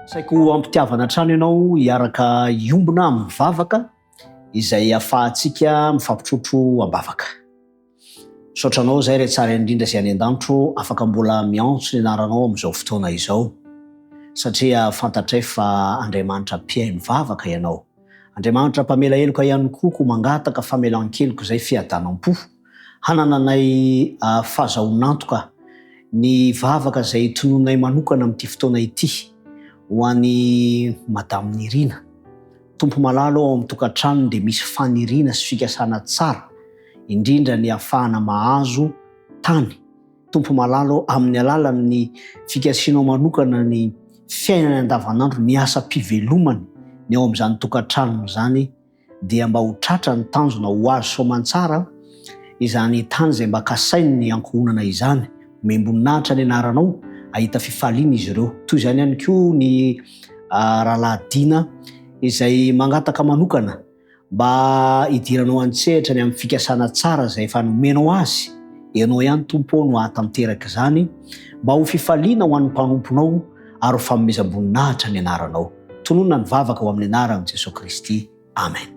Saiko ampitiavana trano ianao hiaraka iombona amin'ny vavaka izay ahafahantsika mifampitrotro ambavaka. Saotranao zay re tsara indrindra zay any an-danitro afaka mbola miantso ny anaranao amin'izao fotoana izao satria fantatray fa Andriamanitra mpihay mivavaka ianao. Andriamanitra mpamela heloka ihany koa mangataka famelan-keloka zay fiadanam-po hanananay fahazaonantoka ny vavaka zay tononay manokana amin'ity fotoana ity ho an'ny Madame Nirina. Tompo malalo ao amin'ny tokantrano dia misy faniriana sy fikasana tsara indrindra ny ahafahana mahazo tany. Tompo malalo amin'ny alalan'ny fikasianao manokana ny fiainana andavanandro, ny asa-pivelomany ny ao amin'izany tokantrano zany dia mba ho tratra ny tanjona ho azo soamantsara izany tany izay mba kasainy ny ankohonana izany. Membonahitra ny anaranao ahita fifaliana izy ireo. Toy izany ihany koa ny Rahalahadina izay mangataka manokana mba hidiranao an-tsehatra ny amin'ny fikasana tsara izay efa nomenao azy. Ianao ihany tompo no ahatanteraka izany mba ho fifaliana ho an'ny mpanomponao ary ho fanomezam-boninahitra ny anaranao. Tononona ny vavaka ho amin'ny anaran'i Jesosy Kristy. Amen.